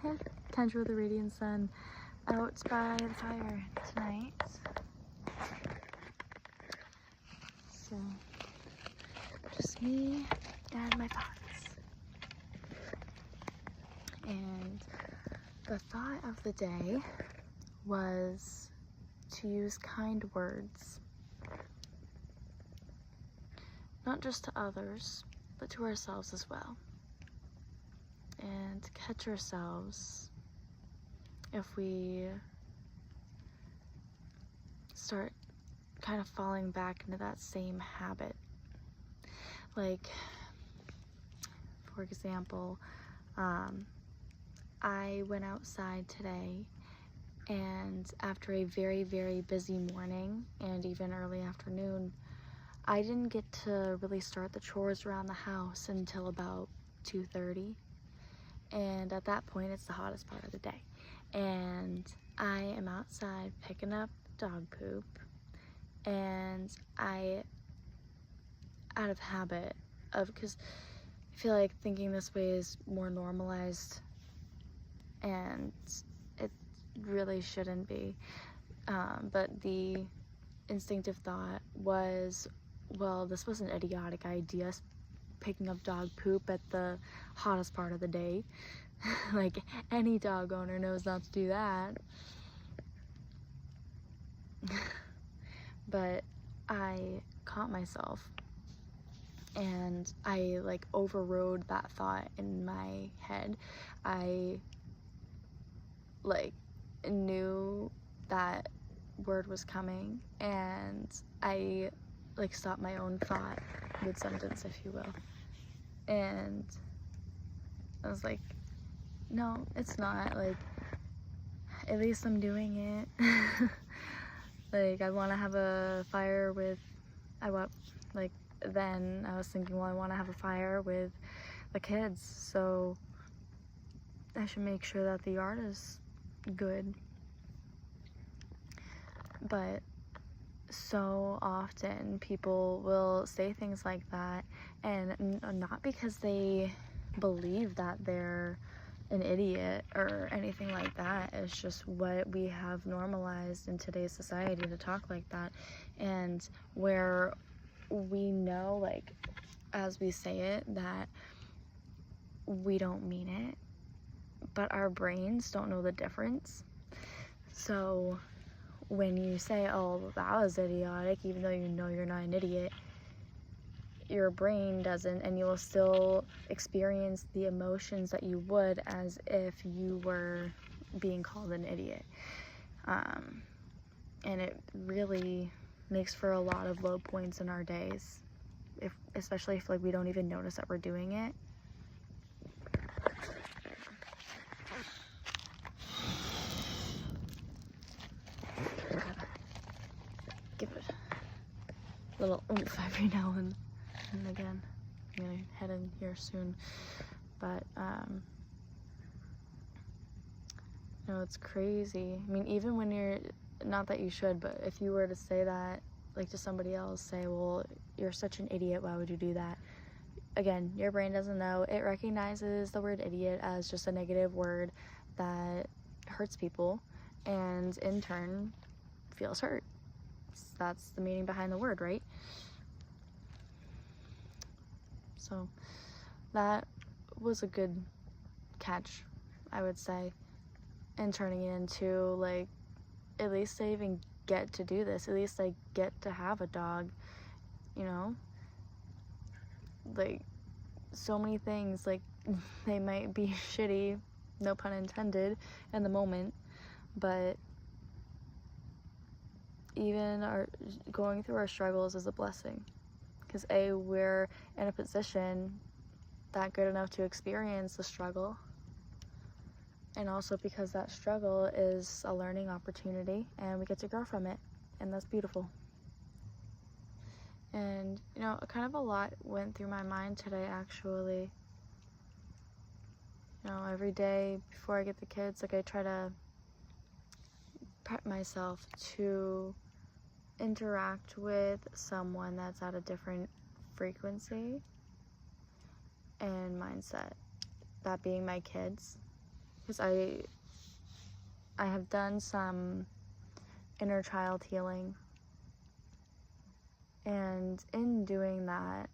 Hey, Kendra the Radiant Sun out by the fire tonight. So, just me and my thoughts. And the thought of the day was to use kind words. Not just to others, but to ourselves as well. And catch ourselves if we start kind of falling back into that same habit. Like, for example, I went outside today, and after a very, very busy morning and even early afternoon, I didn't get to really start the chores around the house until about 2:30. And at that point, it's the hottest part of the day. And I am outside picking up dog poop, and I, out of habit of, because I feel like thinking this way is more normalized, and it really shouldn't be. But the instinctive thought was, well, this was an idiotic idea, picking up dog poop at the hottest part of the day. Like, any dog owner knows not to do that. But I caught myself, and I like overrode that thought in my head. I like knew that word was coming, and I like stopped my own thought, mid-sentence, if you will. And I was like, no, it's not. Like, at least I'm doing it. Like, I want to have a fire with, then I was thinking, well, I want to have a fire with the kids, so I should make sure that the yard is good. But so often people will say things like that, and not because they believe that they're an idiot or anything like that. It's just what we have normalized in today's society to talk like that, and where we know, like, as we say it, that we don't mean it, but our brains don't know the difference. So when you say, oh, that was idiotic, even though you know you're not an idiot, your brain doesn't, and you will still experience the emotions that you would as if you were being called an idiot. And it really makes for a lot of low points in our days, especially if like we don't even notice that we're doing it. Give it a little oomph every now and again. I'm gonna head in here soon, but you know, it's crazy. I mean, even when you're, not that you should, but if you were to say that like to somebody else, say, well, you're such an idiot, why would you do that? Again, your brain doesn't know. It recognizes the word idiot as just a negative word that hurts people, and in turn feels hurt. That's the meaning behind the word, right? So that was a good catch, I would say, and turning it into, like, at least I even get to do this. At least I get to have a dog, you know? Like, so many things, like, they might be shitty, no pun intended, in the moment, but even going through our struggles is a blessing, because A, we're in a position that good enough to experience the struggle, and also because that struggle is a learning opportunity and we get to grow from it, and that's beautiful. And you know, kind of a lot went through my mind today, actually. You know, every day before I get the kids, like, I try to prep myself to interact with someone that's at a different frequency and mindset, that being my kids, because I have done some inner child healing, and in doing that,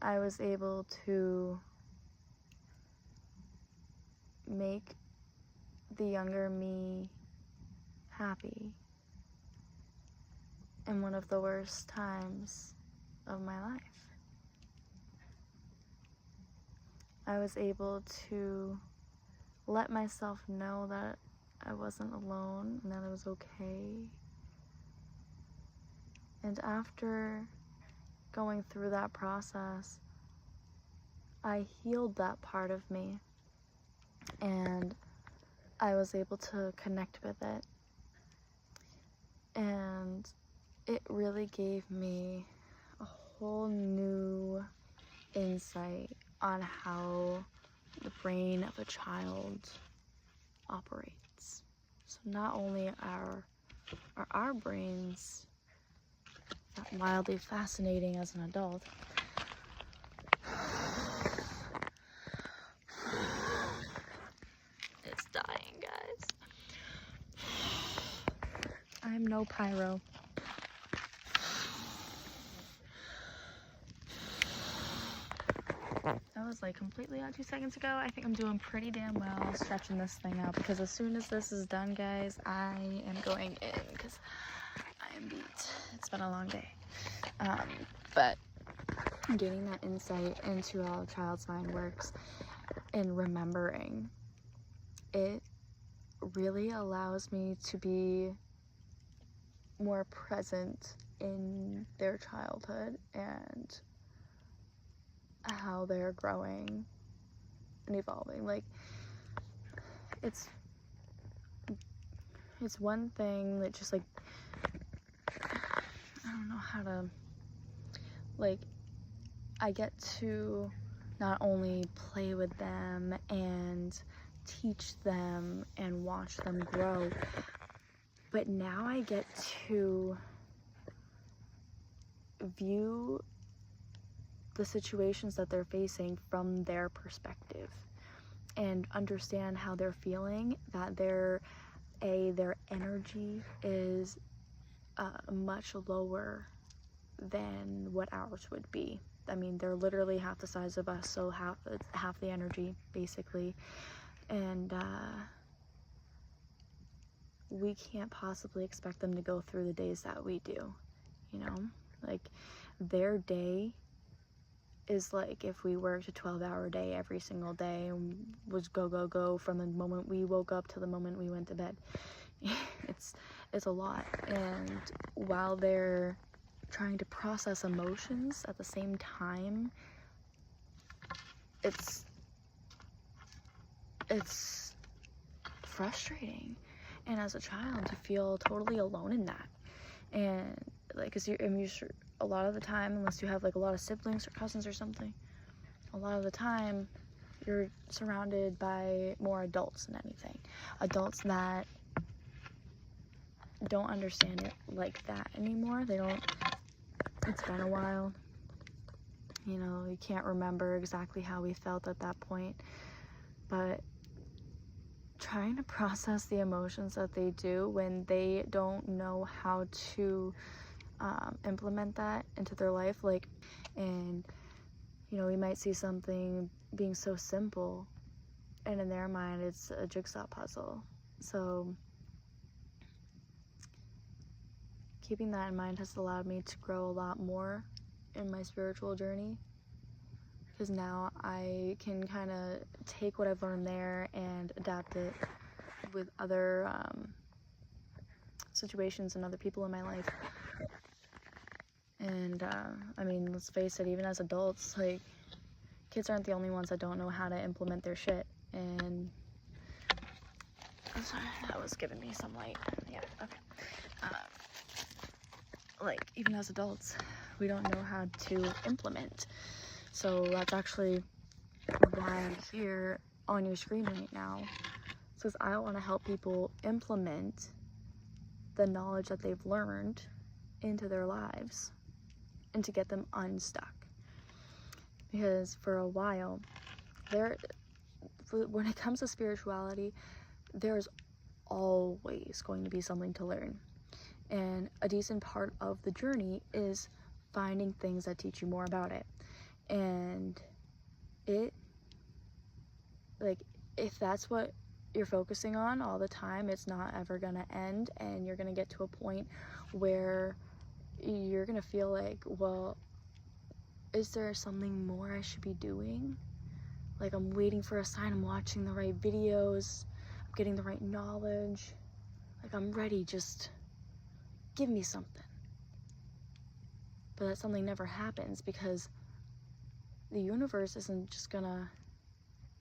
I was able to make the younger me happy in one of the worst times of my life. I was able to let myself know that I wasn't alone and that it was okay. And after going through that process, I healed that part of me, and I was able to connect with it. And it really gave me a whole new insight on how the brain of a child operates. So not only are our brains wildly fascinating as an adult, it's dying, guys. I'm no pyro. That was like completely out 2 seconds ago. I think I'm doing pretty damn well stretching this thing out, because as soon as this is done, guys, I am going in because I am beat. It's been a long day. But getting that insight into how a child's mind works and remembering, it really allows me to be more present in their childhood and how they're growing and evolving. Like, it's one thing that just, like, I don't know how to, like, I get to not only play with them and teach them and watch them grow, but now I get to view the situations that they're facing from their perspective and understand how they're feeling, that their energy is much lower than what ours would be. I mean, they're literally half the size of us, so half the energy, basically. And we can't possibly expect them to go through the days that we do, you know? Like, their day is like if we worked a 12-hour day every single day and was go from the moment we woke up to the moment we went to bed. It's a lot. And while they're trying to process emotions at the same time, it's frustrating. And as a child, you feel totally alone in that. And like, cause you're a lot of the time, unless you have like a lot of siblings or cousins or something, a lot of the time you're surrounded by more adults than anything. Adults that don't understand it like that anymore. It's been a while. You know, you can't remember exactly how we felt at that point, but trying to process the emotions that they do when they don't know how to implement that into their life, like, and you know, we might see something being so simple, and in their mind it's a jigsaw puzzle. So keeping that in mind has allowed me to grow a lot more in my spiritual journey, because now I can kind of take what I've learned there and adapt it with other situations and other people in my life. And I mean, let's face it, even as adults, like, kids aren't the only ones that don't know how to implement their shit. And I'm sorry, that was giving me some light. Yeah, okay. Like, even as adults, we don't know how to implement. So that's actually why I'm here on your screen right now. Because I want to help people implement the knowledge that they've learned into their lives and to get them unstuck. Because for a while, when it comes to spirituality, there's always going to be something to learn. And a decent part of the journey is finding things that teach you more about it. And if that's what you're focusing on all the time, it's not ever gonna end, and you're gonna get to a point where you're gonna feel like, well, is there something more I should be doing? Like, I'm waiting for a sign, I'm watching the right videos, I'm getting the right knowledge, like, I'm ready, just give me something. But that something never happens, because the universe isn't just gonna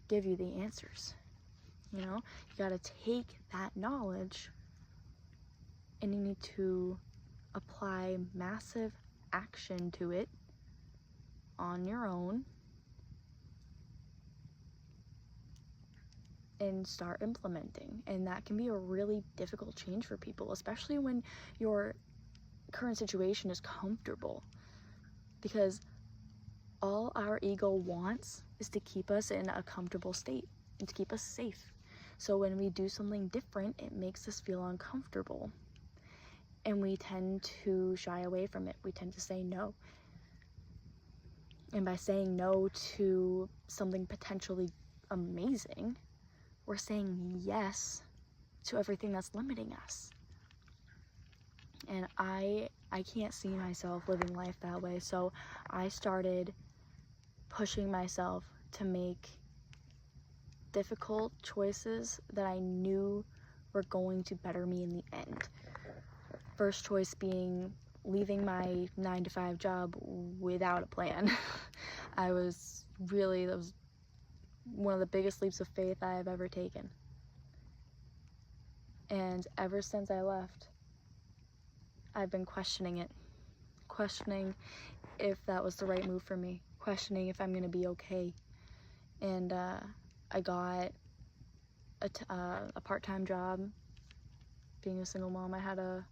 give you the answers. You know, you gotta take that knowledge and you need to apply massive action to it on your own and start implementing. And that can be a really difficult change for people, especially when your current situation is comfortable, because all our ego wants is to keep us in a comfortable state and to keep us safe. So when we do something different, it makes us feel uncomfortable, and we tend to shy away from it. We tend to say no. And by saying no to something potentially amazing, we're saying yes to everything that's limiting us. And I can't see myself living life that way, so I started pushing myself to make difficult choices that I knew were going to better me in the end. First choice being leaving my 9-to-5 job without a plan. That was one of the biggest leaps of faith I have ever taken. And ever since I left, I've been questioning it. Questioning if that was the right move for me. Questioning if I'm gonna be okay. And I got a part-time job. Being a single mom, I had to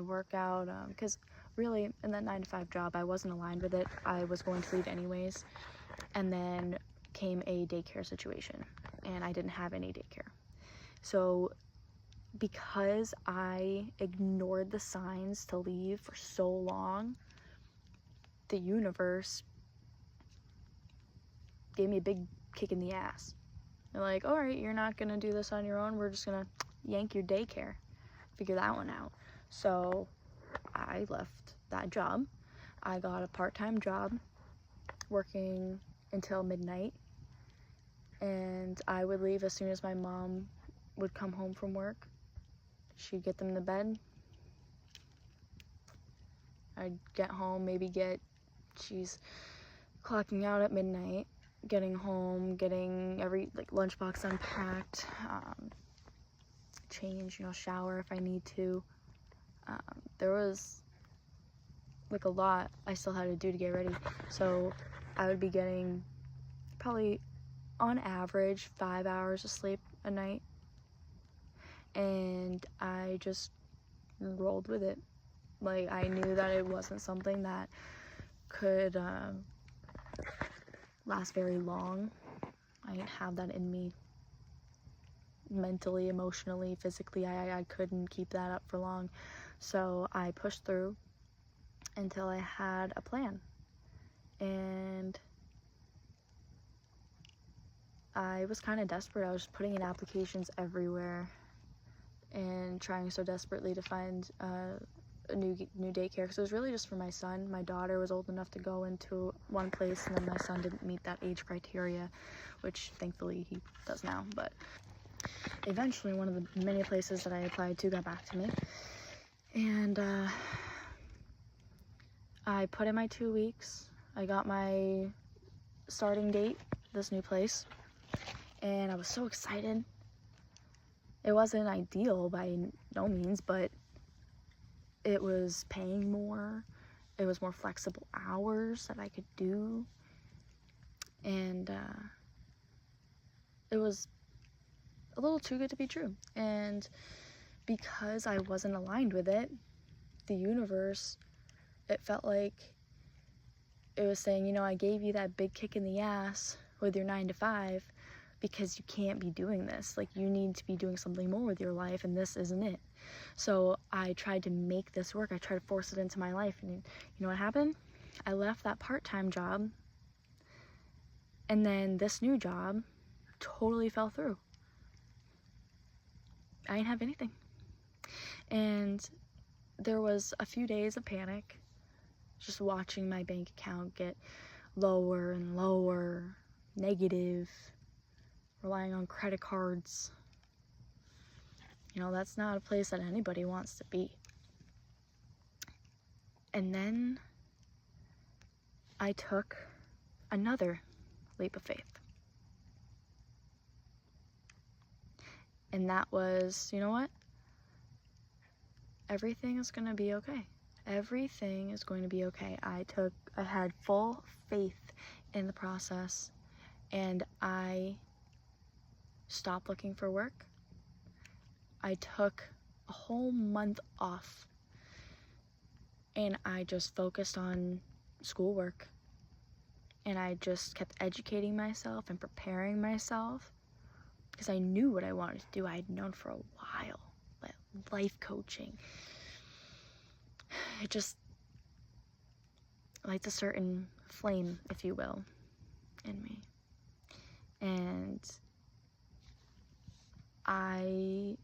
work out, because really in that 9-to-5 job, I wasn't aligned with it. I was going to leave anyways. And then came a daycare situation, and I didn't have any daycare. So because I ignored the signs to leave for so long, the universe gave me a big kick in the ass. They're like, all right, you're not gonna do this on your own, we're just gonna yank your daycare, figure that one out. So I left that job. I got a part-time job working until midnight, and I would leave as soon as my mom would come home from work. She'd get them to bed. I'd get home, she's clocking out at midnight, getting home, getting every lunchbox unpacked, change, shower if I need to. There was a lot I still had to do to get ready. So I would be getting probably on average 5 hours of sleep a night, and I just rolled with it. I knew that it wasn't something that could last very long. I didn't have that in me mentally, emotionally, physically. I couldn't keep that up for long. So I pushed through until I had a plan. And I was kind of desperate. I was putting in applications everywhere and trying so desperately to find a new daycare, because it was really just for my son. My daughter was old enough to go into one place, and then my son didn't meet that age criteria, which thankfully he does now. But eventually one of the many places that I applied to got back to me, and I put in my 2 weeks. I got my starting date, this new place, and I was so excited. It wasn't ideal by no means, but it was paying more. It was more flexible hours that I could do. And it was a little too good to be true. And because I wasn't aligned with it, the universe, it felt like it was saying, I gave you that big kick in the ass with your 9 to 5 because you can't be doing this. Like, you need to be doing something more with your life, and this isn't it. So I tried to make this work. I tried to force it into my life, and you know what happened? I left that part-time job, and then this new job totally fell through. I didn't have anything. And there was a few days of panic, just watching my bank account get lower and lower, negative, relying on credit cards. You know, that's not a place that anybody wants to be. And then I took another leap of faith. And that was, you know what? Everything is going to be okay. Everything is going to be okay. I had full faith in the process, and I stopped looking for work. I took a whole month off, and I just focused on schoolwork, and I just kept educating myself and preparing myself because I knew what I wanted to do. I had known for a while, life coaching. It just lights a certain flame, if you will, in me. And I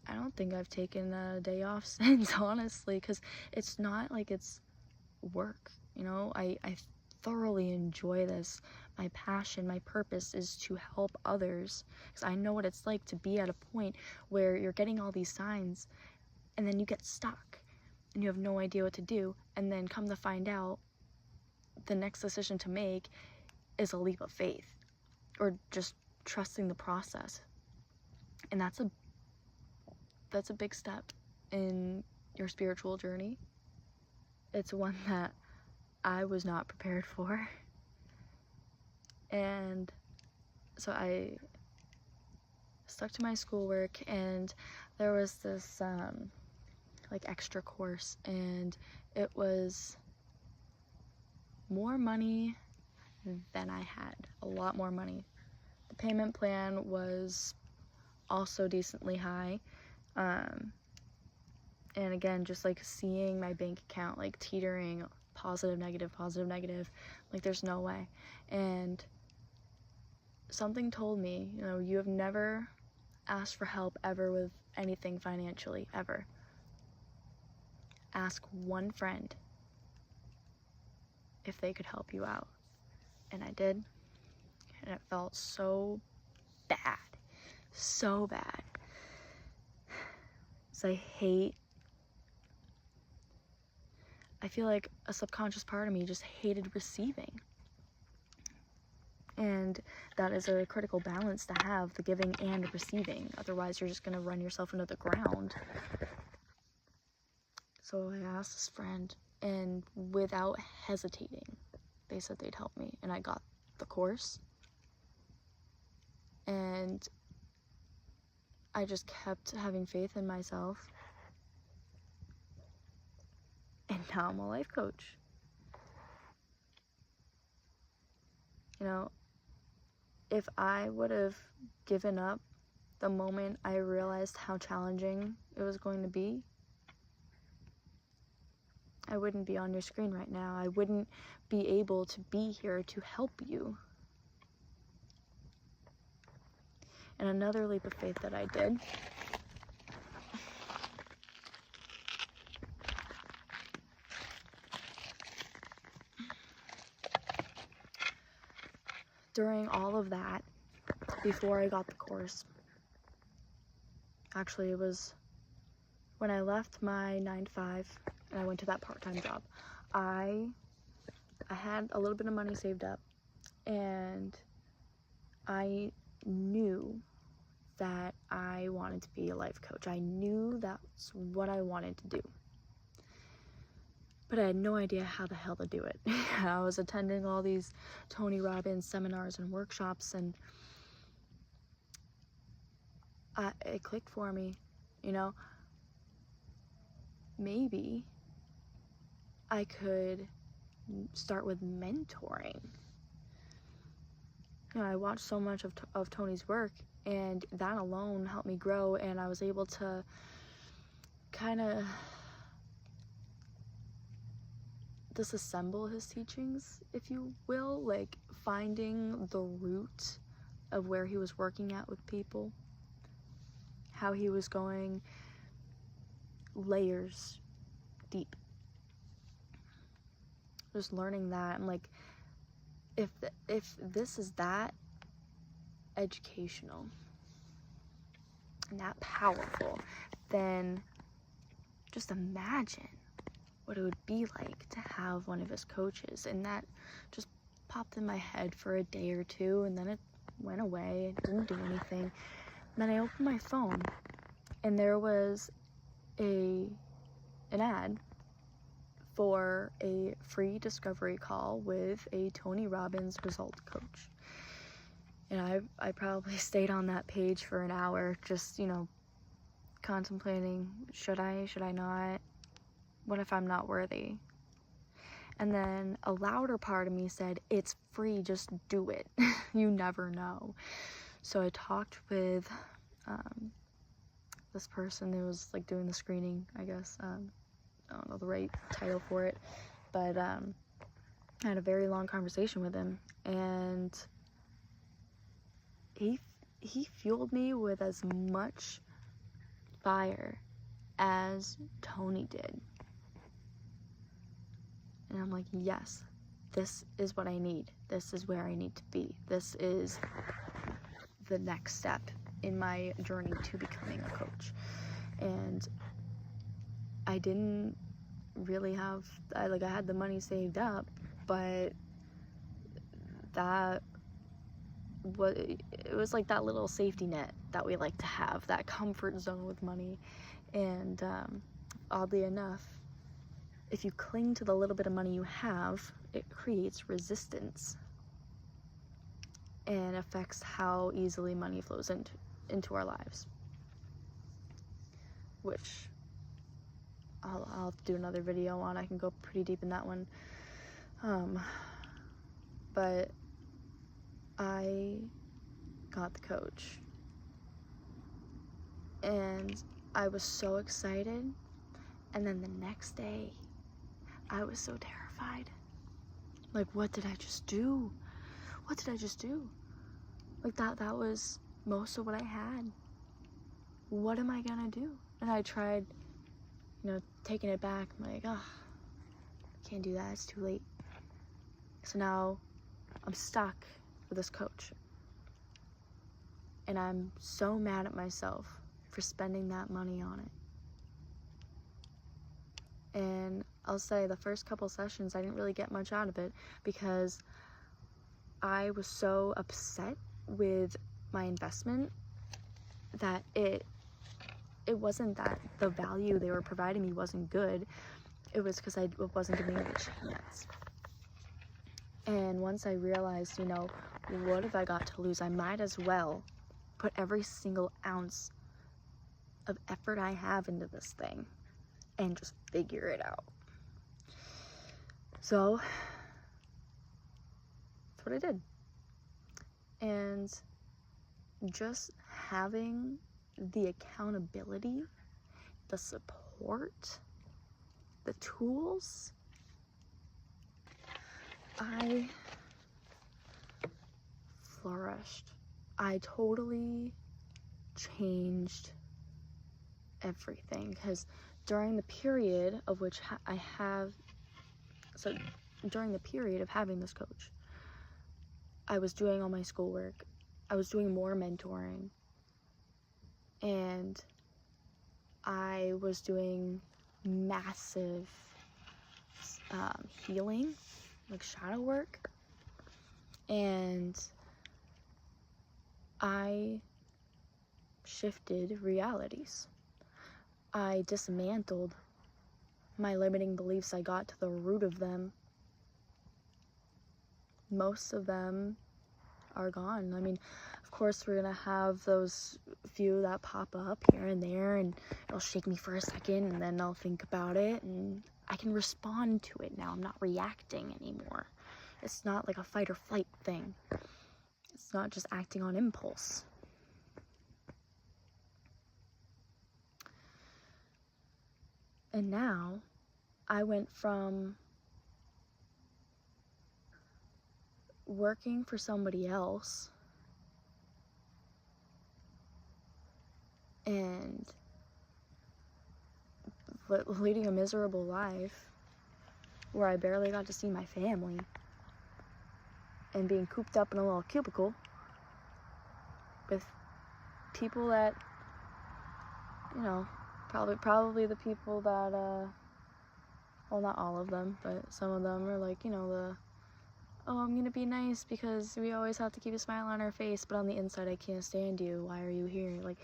don't think I've taken a day off since, honestly, because it's not like it's work, you know. I thoroughly enjoy this. My passion, my purpose is to help others, because I know what it's like to be at a point where you're getting all these signs and then you get stuck and you have no idea what to do, and then come to find out the next decision to make is a leap of faith, or just trusting the process. And that's a big step in your spiritual journey. It's one that I was not prepared for. And so I stuck to my schoolwork, and there was this like extra course, and it was more money than I had, a lot more money. The payment plan was also decently high, and again, just like seeing my bank account like teetering, positive, negative, like there's no way. And something told me, you know, you have never asked for help ever with anything financially, ever. Ask one friend if they could help you out. And I did, and it felt so bad, so bad. So I feel like a subconscious part of me just hated receiving. And that is a critical balance to have, the giving and receiving. Otherwise, you're just going to run yourself into the ground. So I asked this friend, and without hesitating, they said they'd help me. And I got the course. And I just kept having faith in myself. And now I'm a life coach. You know, if I would have given up the moment I realized how challenging it was going to be, I wouldn't be on your screen right now. I wouldn't be able to be here to help you. And another leap of faith that I did, during all of that, before I got the course, actually it was when I left my 9 to 5 and I went to that part-time job, I had a little bit of money saved up, and I knew that I wanted to be a life coach. I knew that's what I wanted to do. But I had no idea how the hell to do it. I was attending all these Tony Robbins seminars and workshops, and it clicked for me, you know. Maybe I could start with mentoring. I watched so much of Tony's work, and that alone helped me grow, and I was able to kind of disassemble his teachings, if you will, like finding the root of where he was working at with people, how he was going layers deep. Just learning that, I'm like, if this is that educational and that powerful, then just imagine what it would be like to have one of his coaches. And that just popped in my head for a day or two, and then it went away. It didn't do anything. And then I opened my phone, and there was an ad for a free discovery call with a Tony Robbins result coach. And I probably stayed on that page for an hour, just, contemplating, should I not? What if I'm not worthy? And then a louder part of me said, it's free, just do it. You never know. So I talked with this person who was like doing the screening, I guess. I don't know the right title for it, but I had a very long conversation with him, and he fueled me with as much fire as Tony did. And I'm like, yes, this is what I need. This is where I need to be. This is the next step in my journey to becoming a coach. And I didn't really have, I had the money saved up, but it was like that little safety net that we like to have, that comfort zone with money. And oddly enough, if you cling to the little bit of money you have, it creates resistance and affects how easily money flows into our lives, which I'll do another video on. I can go pretty deep in that one. But I got the coach, and I was so excited. And then the next day, I was so terrified. Like, what did I just do? What did I just do? Like, that was most of what I had. What am I gonna do? And I tried, taking it back. I'm like, I can't do that. It's too late. So now I'm stuck with this coach. And I'm so mad at myself for spending that money on it. And I'll say the first couple sessions, I didn't really get much out of it because I was so upset with my investment that it wasn't that the value they were providing me wasn't good. It was because I wasn't giving it a chance. And once I realized, what have I got to lose? I might as well put every single ounce of effort I have into this thing and just figure it out. So that's what I did. And just having the accountability, the support, the tools, I flourished. I totally changed everything, because during the period of which during the period of having this coach, I was doing all my schoolwork, I was doing more mentoring, and I was doing massive healing, like shadow work, and I shifted realities. I dismantled my limiting beliefs. I got to the root of them. Most of them are gone. I mean, of course, we're gonna have those few that pop up here and there, and it'll shake me for a second, and then I'll think about it, and I can respond to it now. I'm not reacting anymore. It's not like a fight or flight thing. It's not just acting on impulse. And now I went from working for somebody else and leading a miserable life where I barely got to see my family and being cooped up in a little cubicle with people that, you know, probably the people that, well, not all of them, but some of them are like, you know, oh, I'm gonna be nice because we always have to keep a smile on our face, but on the inside I can't stand you, why are you here? Like,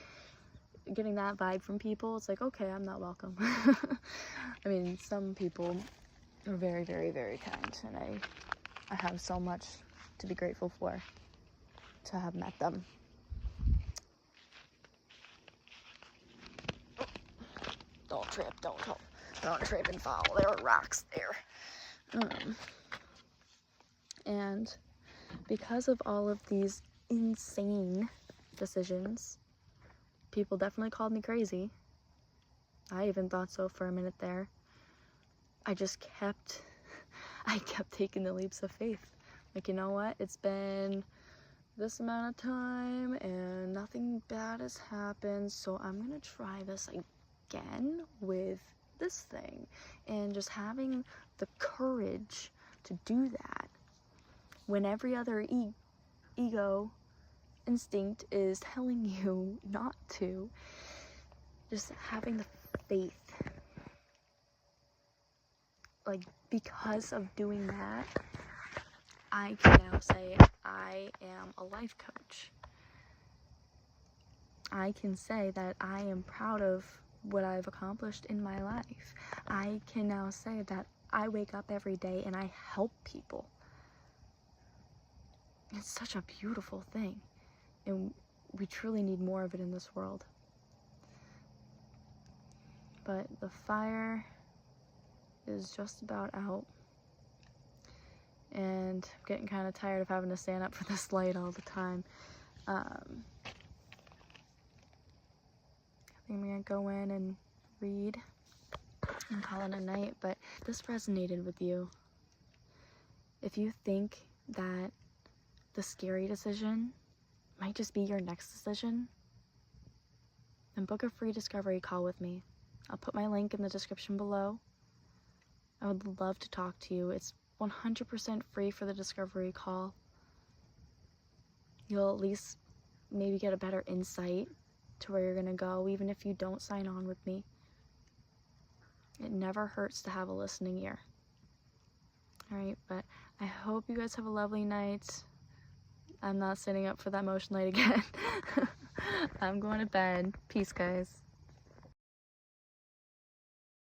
getting that vibe from people, it's like, okay, I'm not welcome. I mean, some people are very, very, very kind, and I have so much to be grateful for, to have met them. Don't trip, don't trip and fall, there are rocks there. And because of all of these insane decisions, people definitely called me crazy. I even thought so for a minute there. I kept taking the leaps of faith. Like, you know what? It's been this amount of time and nothing bad has happened, so I'm gonna try this again with this thing. And just having the courage to do that when every other ego instinct is telling you not to. Just having the faith. Like, because of doing that, I can now say I am a life coach. I can say that I am proud of what I've accomplished in my life. I can now say that I wake up every day and I help people. It's such a beautiful thing, and we truly need more of it in this world. But the fire is just about out, and I'm getting kind of tired of having to stand up for this light all the time. I think I'm gonna go in and read and call it a night, but if this resonated with you, if you think that the scary decision might just be your next decision, then book a free discovery call with me. I'll put my link in the description below. I would love to talk to you. It's 100% free for the discovery call. You'll at least maybe get a better insight to where you're gonna go, even if you don't sign on with me. It never hurts to have a listening ear. Alright, but I hope you guys have a lovely night. I'm not sitting up for that motion light again. I'm going to bed. Peace, guys.